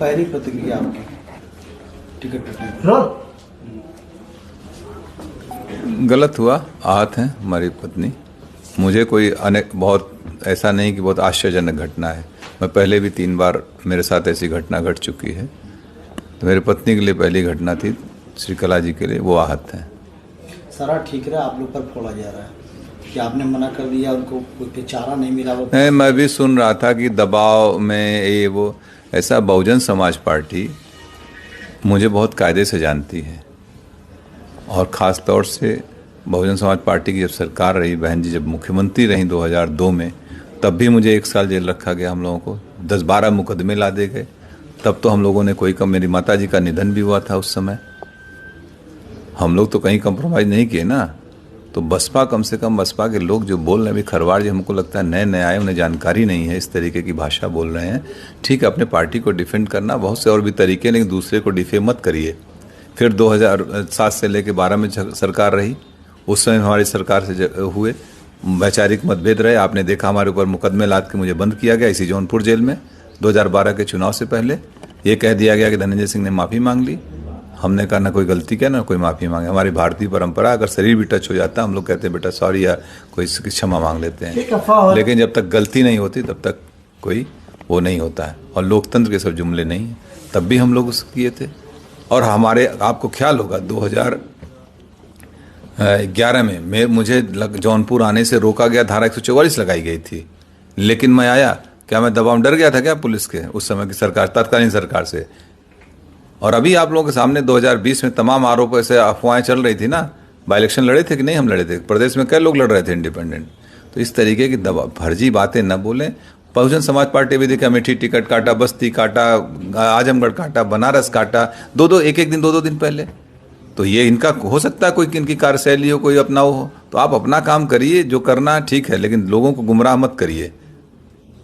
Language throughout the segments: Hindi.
पहली प्रतिक्रिया आपकी टिकट कटने की? गलत हुआ, आहत हैं हमारी पत्नी। मुझे कोई बहुत ऐसा नहीं कि बहुत आश्चर्यजनक घटना है। मैं पहले भी 3 बार मेरे साथ ऐसी घटना घट चुकी है। तो मेरी पत्नी के लिए पहली घटना थी, श्रीकला जी के लिए वो आहत हैं। सारा ठीक रहा, आप लोग पर फोड़ा जा रहा है कि आपने मना कर दिया, उनको कोई चारा नहीं मिला? वो नहीं, मैं भी सुन रहा था कि दबाव में ये वो ऐसा। बहुजन समाज पार्टी मुझे बहुत कायदे से जानती है, और ख़ास तौर से बहुजन समाज पार्टी की जब सरकार रही, बहन जी जब मुख्यमंत्री रहीं 2002 में, तब भी मुझे 1 साल जेल रखा गया। हम लोगों को 10-12 मुकदमे ला दे गए। तब तो हम लोगों ने कोई कम, मेरी माता जी का निधन भी हुआ था उस समय। हम लोग तो कहीं कंप्रोमाइज़ नहीं किए ना। तो बसपा, कम से कम बसपा के लोग जो बोल रहे हैं, अभी खरवाड़ जी हमको लगता है नए नए आए, उन्हें जानकारी नहीं है, इस तरीके की भाषा बोल रहे हैं। ठीक है, अपने पार्टी को डिफेंड करना बहुत से और भी तरीके हैं, लेकिन दूसरे को डिफेम मत करिए। फिर 2007 से लेकर 12 में सरकार रही, उस समय हमारी सरकार से हुए वैचारिक मतभेद रहे। आपने देखा हमारे ऊपर मुकदमे लाद के मुझे बंद किया गया इसी जौनपुर जेल में। 2012 के चुनाव से पहले ये कह दिया गया कि धनंजय सिंह ने माफ़ी मांग ली। हमने कहा ना कोई गलती किया ना कोई माफ़ी मांगे। हमारी भारतीय परंपरा, अगर शरीर भी टच हो जाता है हम लोग कहते हैं बेटा सॉरी, या कोई क्षमा मांग लेते हैं। लेकिन जब तक गलती नहीं होती तब तक कोई वो नहीं होता है। और लोकतंत्र के सब जुमले नहीं हैं। तब भी हम लोग उसको किए थे। और हमारे, आपको ख्याल होगा 2011 में मुझे जौनपुर आने से रोका गया, धारा 144 लगाई गई थी, लेकिन मैं आया। क्या मैं दबाव डर गया था क्या पुलिस के उस समय की सरकार, तत्कालीन सरकार से? और अभी आप लोगों के सामने 2020 में तमाम आरोप, ऐसे अफवाहें चल रही थी ना। बाई इलेक्शन लड़े थे कि नहीं? हम लड़े थे। प्रदेश में कई लोग लड़ रहे थे इंडिपेंडेंट। तो इस तरीके की फर्जी बातें न बोलें। बहुजन समाज पार्टी भी देखा, अमेठी टिकट काटा, बस्ती काटा, आजमगढ़ काटा, बनारस काटा, एक दिन 2 दिन पहले। तो ये इनका हो सकता है कोई इनकी कार्यशैली हो, कोई अपना हो। तो आप अपना काम करिए, जो करना ठीक है, लेकिन लोगों को गुमराह मत करिए।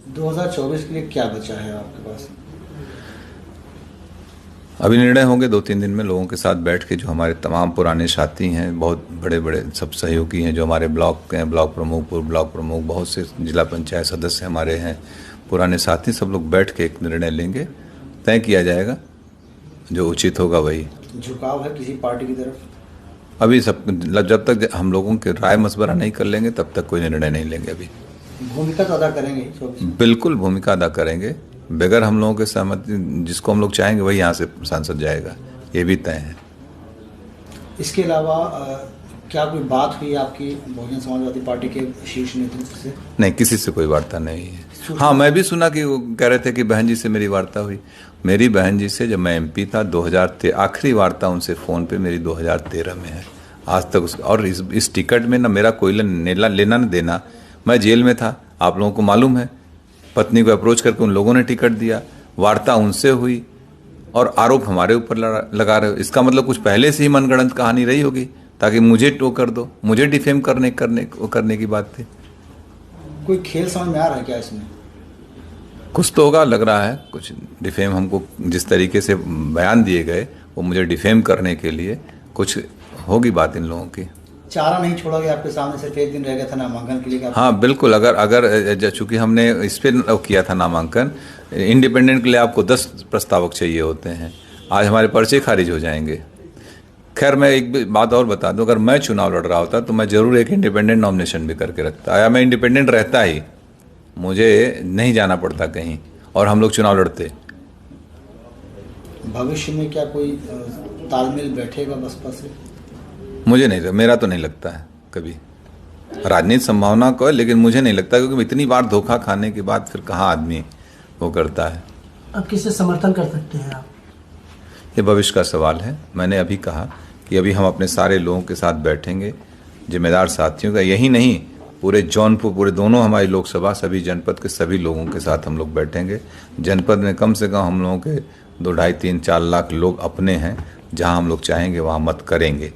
2024 के लिए क्या बचा है आपके पास? अभी निर्णय होंगे 2-3 दिन में लोगों के साथ बैठ के। जो हमारे तमाम पुराने साथी हैं, बहुत बड़े बड़े सब सहयोगी हैं, जो हमारे ब्लॉक के हैं, ब्लॉक प्रमुख, पूर्व ब्लॉक प्रमुख, बहुत से जिला पंचायत सदस्य हमारे हैं, पुराने साथी, सब लोग बैठ के एक निर्णय लेंगे। तय किया जाएगा, जो उचित होगा वही। झुकाव है किसी पार्टी की तरफ? अभी सब, जब तक हम लोगों के राय मशवरा नहीं कर लेंगे तब तक कोई निर्णय नहीं लेंगे। अभी भूमिका तो अदा करेंगे? बिल्कुल भूमिका अदा करेंगे। बगैर हम लोगों के सहमति, जिसको हम लोग चाहेंगे वही यहाँ से सांसद जाएगा, ये भी तय है। इसके अलावा क्या कोई बात हुई आपकी बहुजन समाजवादी पार्टी के शीर्ष नेतृत्व से? नहीं, किसी से कोई वार्ता नहीं है। हाँ, मैं भी सुना कि वो कह रहे थे कि बहन जी से मेरी वार्ता हुई। मेरी बहन जी से जब मैं MP था 2013, आखिरी वार्ता उनसे फ़ोन पे मेरी 2013 में है। आज तक और इस टिकट में ना मेरा कोई लेना न देना। मैं जेल में था, आप लोगों को मालूम है। पत्नी को अप्रोच करके उन लोगों ने टिकट दिया, वार्ता उनसे हुई, और आरोप हमारे ऊपर लगा रहे हो। इसका मतलब कुछ पहले से ही मनगढ़ंत कहानी रही होगी, ताकि मुझे टो कर दो, मुझे डिफेम करने की बात थी। कोई खेल समझ में आ रहा है क्या इसमें? कुछ तो होगा, लग रहा है कुछ डिफेम। हमको जिस तरीके से बयान दिए गए वो मुझे डिफेम करने के लिए कुछ होगी बात इन लोगों की। चारा नहीं छोड़ा गया आपके सामने, सिर्फ 1 दिन रह गया था नामांकन के लिए? हाँ बिल्कुल। अगर चूंकि हमने इस पर किया था नामांकन, इंडिपेंडेंट के लिए आपको 10 प्रस्तावक चाहिए होते हैं। आज हमारे पर्चे खारिज हो जाएंगे। खैर, मैं एक बात और बता दूं, अगर मैं चुनाव लड़ रहा होता तो मैं जरूर एक इंडिपेंडेंट नॉमिनेशन भी करके रखता, या मैं इंडिपेंडेंट रहता ही, मुझे नहीं जाना पड़ता कहीं, और हम लोग चुनाव लड़ते। भविष्य में क्या कोई तालमेल बैठेगा बसपा से? मुझे नहीं, मेरा तो नहीं लगता है कभी। राजनीति संभावना को है, लेकिन मुझे नहीं लगता, क्योंकि इतनी बार धोखा खाने के बाद फिर कहाँ आदमी वो करता है। अब किससे समर्थन कर सकते हैं आप? ये भविष्य का सवाल है। मैंने अभी कहा कि अभी हम अपने सारे लोगों के साथ बैठेंगे, जिम्मेदार साथियों का, यही नहीं पूरे जौनपुर, पूरे दोनों हमारी लोकसभा, सभी जनपद के सभी लोगों के साथ हम लोग बैठेंगे। जनपद में कम से कम हम लोगों के 2, 2.5, 3, 4 लाख लोग अपने हैं। जहां हम लोग चाहेंगे वहां मत करेंगे।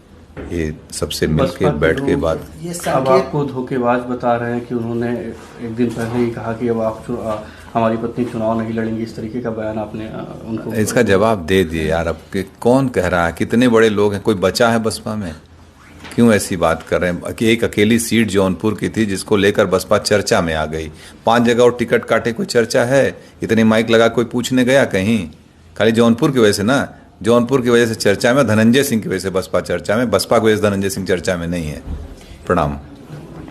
ये सबसे मिलके बैठ के बात। अब आपको धोखेबाज बता रहे हैं कि उन्होंने एक दिन पहले ही कहा कि अब आप हमारी पत्नी चुनाव नहीं लड़ेंगी, इस तरीके का बयान आपने उनको? इसका जवाब दे दिए यार। अब कौन कह रहा है? कितने बड़े लोग हैं? कोई बचा है बसपा में? क्यों ऐसी बात कर रहे हैं कि एक अकेली सीट जौनपुर की थी जिसको लेकर बसपा चर्चा में आ गई। 5 जगह और टिकट काटे, कोई चर्चा है? इतनी माइक लगा कोई पूछने गया कहीं? खाली जौनपुर की वजह से ना, जौनपुर की वजह से चर्चा में, धनंजय सिंह की वजह से बसपा चर्चा में, बसपा की वजह से धनंजय सिंह चर्चा में नहीं है। प्रणाम।